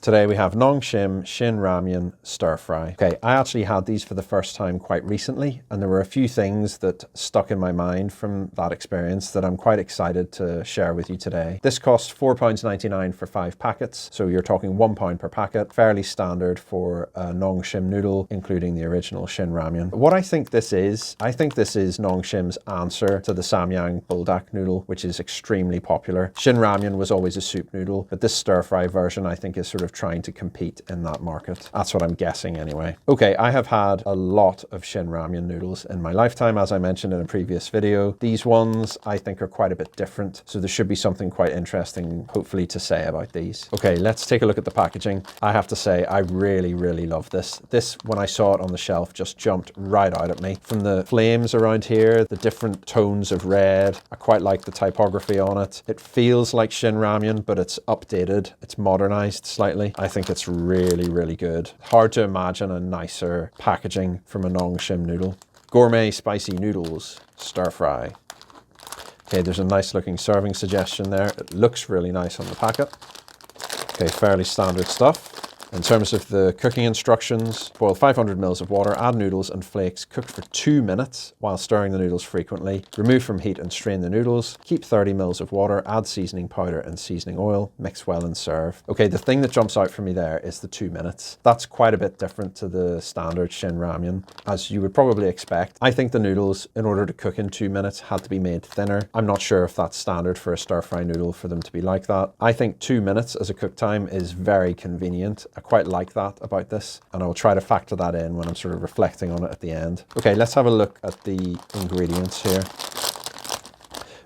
Today we have Nongshim Shin Ramyun stir fry. Okay, I actually had these for the first time quite recently, and there were a few things that stuck in my mind from that experience that I'm quite excited to share with you today. This cost £4.99 for 5 packets, so you're talking £1 per packet, fairly standard for a Nongshim noodle, including the original Shin Ramyun. What I think this is Nongshim's answer to the Samyang buldak noodle, which is extremely popular. Shin Ramyun was always a soup noodle, but this stir fry version I think is sort of trying to compete in that market. That's what I'm guessing anyway. Okay, I have had a lot of Shin Ramyun noodles in my lifetime, as I mentioned in a previous video. These ones I think are quite a bit different, so there should be something quite interesting, hopefully, to say about these. Okay, let's take a look at the packaging. I have to say, I really, really love this. This, when I saw it on the shelf, just jumped right out at me. From the flames around here, the different tones of red, I quite like the typography on it. It feels like Shin Ramyun, but it's updated, it's modernized slightly. I think it's really, really good. Hard to imagine a nicer packaging from a Nongshim noodle. Gourmet spicy noodles, stir fry. Okay, there's a nice looking serving suggestion there. It looks really nice on the packet. Okay, fairly standard stuff. In terms of the cooking instructions, boil 500 ml of water, add noodles and flakes, cook for 2 minutes while stirring the noodles frequently. Remove from heat and strain the noodles. Keep 30 ml of water, add seasoning powder and seasoning oil, mix well and serve. Okay, the thing that jumps out for me there is the 2 minutes. That's quite a bit different to the standard Shin Ramyun, as you would probably expect. I think the noodles, in order to cook in 2 minutes, had to be made thinner. I'm not sure if that's standard for a stir fry noodle for them to be like that. I think 2 minutes as a cook time is very convenient. I quite like that about this, and I'll try to factor that in when I'm sort of reflecting on it at the end. Okay, let's have a look at the ingredients here.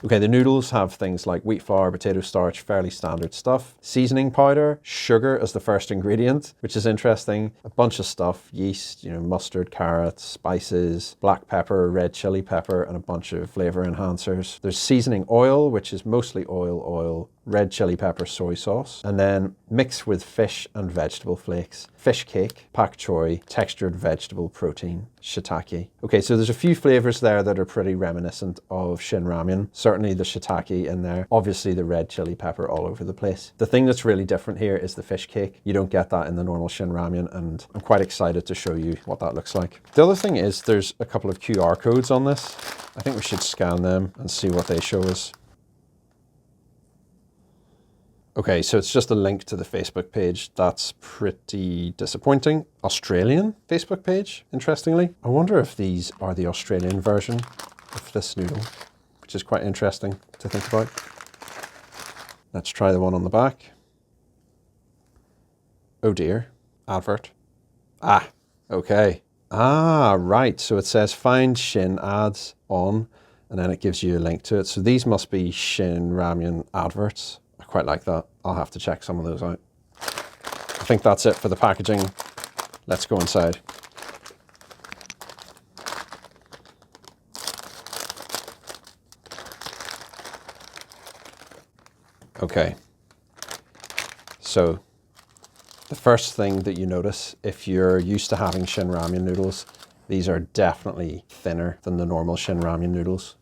Okay, the noodles have things like wheat flour, potato starch, fairly standard stuff. Seasoning powder, sugar as the first ingredient, which is interesting. A bunch of stuff, yeast, mustard, carrots, spices, black pepper, red chili pepper, and a bunch of flavor enhancers. There's seasoning oil, which is mostly oil, red chili pepper, soy sauce, and then mix with fish and vegetable flakes. Fish cake, pak choi, textured vegetable protein, shiitake. Okay, so there's a few flavors there that are pretty reminiscent of Shin Ramyun. Certainly the shiitake in there. Obviously the red chili pepper all over the place. The thing that's really different here is the fish cake. You don't get that in the normal Shin Ramyun, and I'm quite excited to show you what that looks like. The other thing is there's a couple of QR codes on this. I think we should scan them and see what they show us. Okay, so it's just a link to the Facebook page. That's pretty disappointing. Australian Facebook page, interestingly. I wonder if these are the Australian version of this noodle, which is quite interesting to think about. Let's try the one on the back. Oh dear, advert. Ah, okay. Ah, right, so it says find Shin ads on, and then it gives you a link to it. So these must be Shin Ramyun adverts. I quite like that. I'll have to check some of those out. I think that's it for the packaging. Let's go inside. Okay. So the first thing that you notice, if you're used to having Shin Ramyun noodles, these are definitely thinner than the normal Shin Ramyun noodles.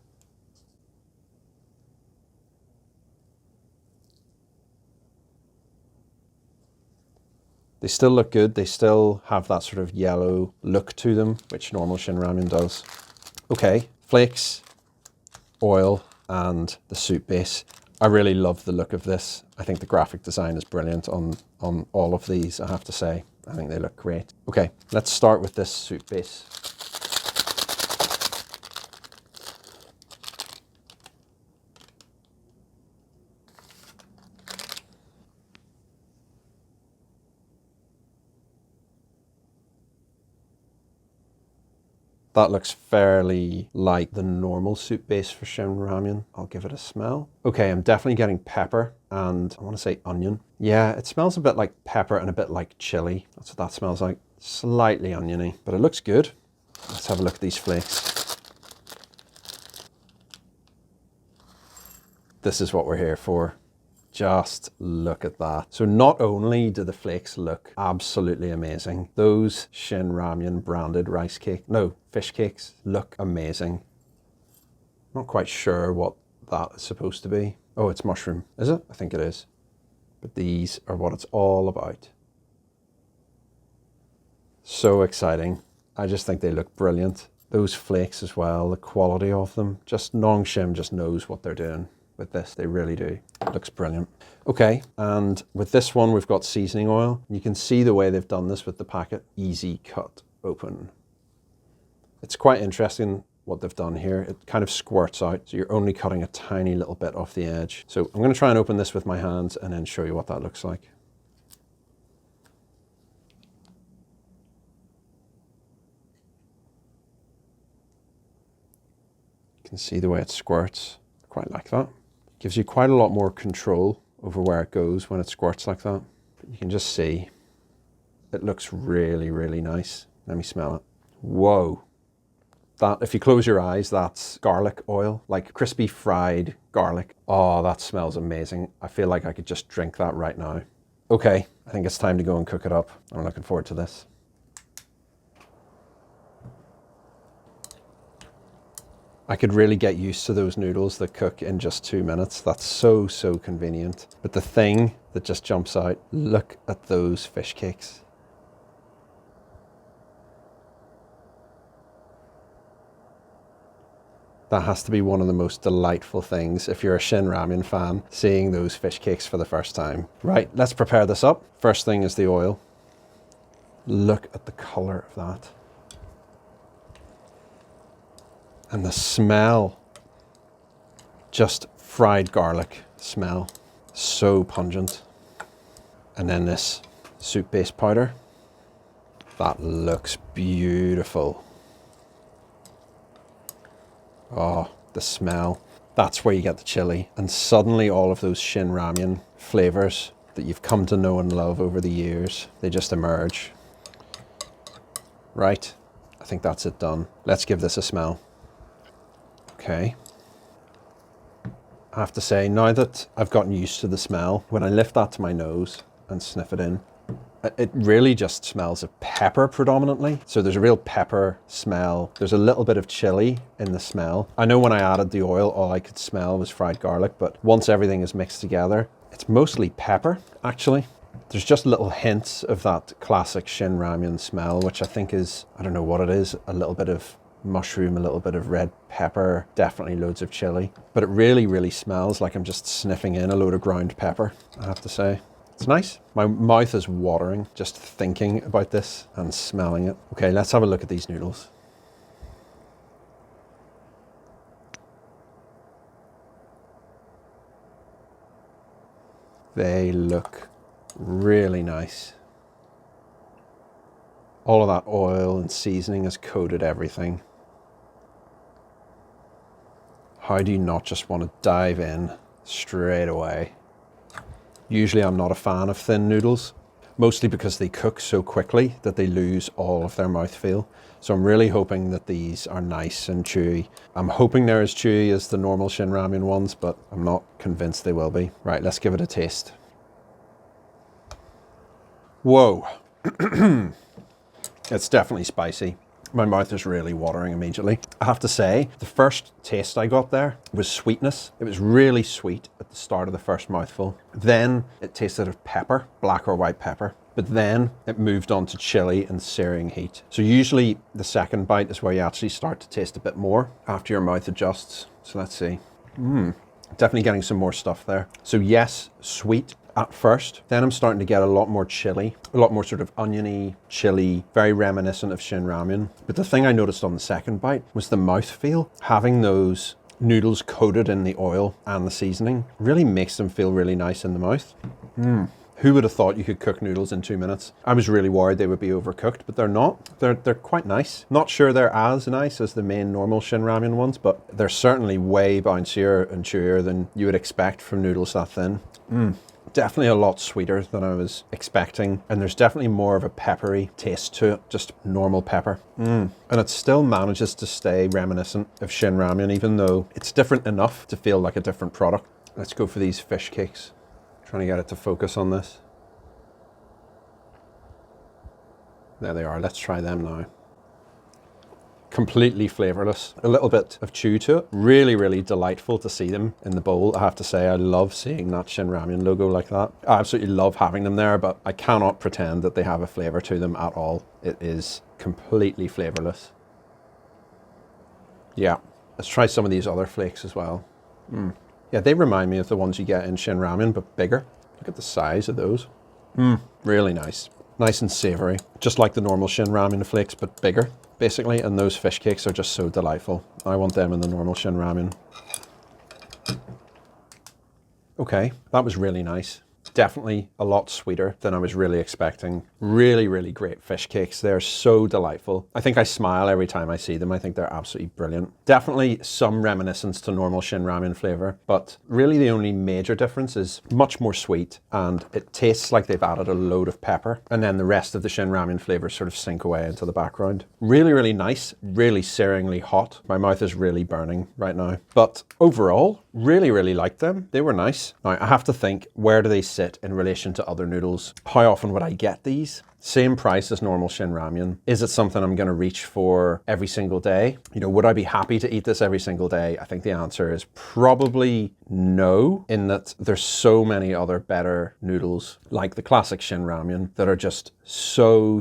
They still look good. They still have that sort of yellow look to them, which normal Shin Ramyun does. Okay, flakes, oil, and the soup base. I really love the look of this. I think the graphic design is brilliant on all of these, I have to say. I think they look great. Okay, let's start with this soup base. That looks fairly like the normal soup base for Shin Ramyun. I'll give it a smell. Okay, I'm definitely getting pepper and I want to say onion. Yeah, it smells a bit like pepper and a bit like chili. That's what that smells like. Slightly oniony, but it looks good. Let's have a look at these flakes. This is what we're here for. Just look at that. So not only do the flakes look absolutely amazing, those Shin Ramyun branded fish cakes look amazing. Not quite sure what that is supposed to be. Oh, it's mushroom. Is it? I think it is. But these are what it's all about. So exciting. I just think they look brilliant. Those flakes as well, the quality of them. Just Nongshim just knows what they're doing with this. They really do. It looks brilliant. Okay, and with this one, we've got seasoning oil. You can see the way they've done this with the packet. Easy cut open. It's quite interesting what they've done here. It kind of squirts out, so you're only cutting a tiny little bit off the edge. So I'm going to try and open this with my hands and then show you what that looks like. You can see the way it squirts. Quite like that. Gives you quite a lot more control over where it goes when it squirts like that. But you can just see it looks really, really nice. Let me smell it. Whoa. That, if you close your eyes, that's garlic oil, like crispy fried garlic. Oh, that smells amazing. I feel like I could just drink that right now. Okay, I think it's time to go and cook it up. I'm looking forward to this. I could really get used to those noodles that cook in just 2 minutes. That's so, so convenient. But the thing that just jumps out, look at those fish cakes. That has to be one of the most delightful things if you're a Shin Ramyun fan, seeing those fish cakes for the first time. Right, let's prepare this up. First thing is the oil. Look at the color of that. And the smell, just fried garlic smell, so pungent. And then this soup base powder, that looks beautiful. Oh, the smell, that's where you get the chili. And suddenly all of those Shin Ramyun flavors that you've come to know and love over the years, they just emerge. Right, I think that's it done. Let's give this a smell. Okay. I have to say, now that I've gotten used to the smell, when I lift that to my nose and sniff it in, it really just smells of pepper predominantly. So there's a real pepper smell. There's a little bit of chili in the smell. I know when I added the oil, all I could smell was fried garlic, but once everything is mixed together, it's mostly pepper, actually. There's just little hints of that classic Shin Ramyun smell, which I think is, I don't know what it is, a little bit of mushroom, a little bit of red pepper, definitely loads of chili. But it really, really smells like I'm just sniffing in a load of ground pepper, I have to say. It's nice. My mouth is watering just thinking about this and smelling it. Okay, let's have a look at these noodles. They look really nice. All of that oil and seasoning has coated everything. How do you not just want to dive in straight away? Usually I'm not a fan of thin noodles, mostly because they cook so quickly that they lose all of their mouthfeel. So I'm really hoping that these are nice and chewy. I'm hoping they're as chewy as the normal Shin Ramyun ones, but I'm not convinced they will be. Right, let's give it a taste. Whoa. It's definitely spicy. My mouth is really watering immediately. I have to say, the first taste I got there was sweetness. It was really sweet at the start of the first mouthful. Then it tasted of pepper, black or white pepper. But then it moved on to chili and searing heat. So usually the second bite is where you actually start to taste a bit more after your mouth adjusts. So let's see. Definitely getting some more stuff there. So yes, sweet at first. Then I'm starting to get a lot more chili, a lot more sort of oniony chili, very reminiscent of Shin Ramyun. But the thing I noticed on the second bite was the mouthfeel. Having those noodles coated in the oil and the seasoning really makes them feel really nice in the mouth. Who would have thought you could cook noodles in 2 minutes? I was really worried they would be overcooked, but they're not. They're quite nice. Not sure they're as nice as the main normal Shin Ramyun ones, but they're certainly way bouncier and chewier than you would expect from noodles that thin. Definitely a lot sweeter than I was expecting. And there's definitely more of a peppery taste to it, just normal pepper. And it still manages to stay reminiscent of Shin Ramyun, even though it's different enough to feel like a different product. Let's go for these fish cakes. Trying to get it to focus on this. There they are. Let's try them now. completely flavorless. A little bit of chew to it. Really, really delightful to see them in the bowl. I have to say, I love seeing that Shin Ramyun logo like that. I absolutely love having them there, but I cannot pretend that they have a flavor to them at all. It is completely flavorless. Yeah, let's try some of these other flakes as well. Yeah, they remind me of the ones you get in Shin Ramyun, but bigger. Look at the size of those. Really nice. Nice and savory. Just like the normal Shin Ramyun flakes, but bigger, basically. And those fish cakes are just so delightful. I want them in the normal Shin Ramyun. Okay, that was really nice. Definitely a lot sweeter than I was really expecting. Really, really great fish cakes. They're so delightful. I think I smile every time I see them. I think they're absolutely brilliant. Definitely some reminiscence to normal Shin Ramyun flavor, but really the only major difference is much more sweet, and it tastes like they've added a load of pepper, and then the rest of the Shin Ramyun flavors sort of sink away into the background. Really, really nice, really searingly hot. My mouth is really burning right now. But overall, really, really liked them. They were nice. Now, I have to think, where do they sit in relation to other noodles? How often would I get these? Same price as normal Shin Ramyun. Is it something I'm going to reach for every single day? You know, would I be happy to eat this every single day? I think the answer is probably no, in that there's so many other better noodles like the classic Shin Ramyun that are just so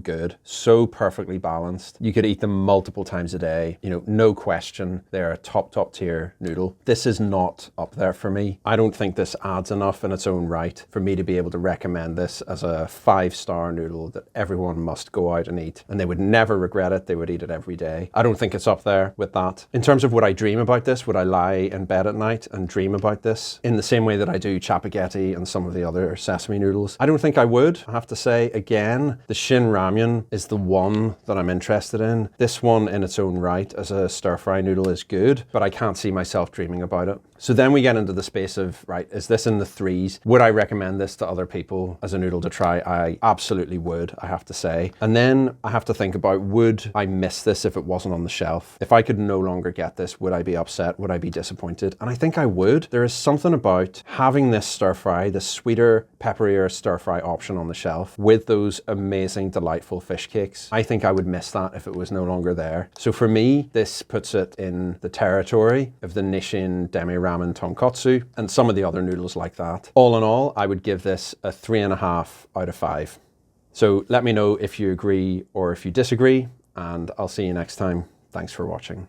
good, so perfectly balanced. You could eat them multiple times a day, you know, no question. They're a top tier noodle. This is not up there for me. I don't think this adds enough in its own right for me to be able to recommend this as a 5-star noodle that everyone must go out and eat, and they would never regret it. They would eat it every day. I don't think it's up there with that. In terms of would I dream about this, would I lie in bed at night and dream about this in the same way that I do chapaghetti and some of the other sesame noodles? I don't think I would. I have to say, again, the Shin Ramyun is the one that I'm interested in. This one in its own right as a stir-fry noodle is good, but I can't see myself dreaming about it. So then we get into the space of, right, is this in the 3s? Would I recommend this to other people as a noodle to try? I absolutely would, I have to say. And then I have to think about, would I miss this if it wasn't on the shelf? If I could no longer get this, would I be upset? Would I be disappointed? And I think I would. There is something about having this stir-fry, this sweeter, pepperier stir-fry option on the shelf with those amazing, delightful fish cakes. I think I would miss that if it was no longer there. So for me, this puts it in the territory of the Nongshim Demi Ramen Tonkotsu and some of the other noodles like that. All in all, I would give this a 3.5 out of 5. So let me know if you agree or if you disagree, and I'll see you next time. Thanks for watching.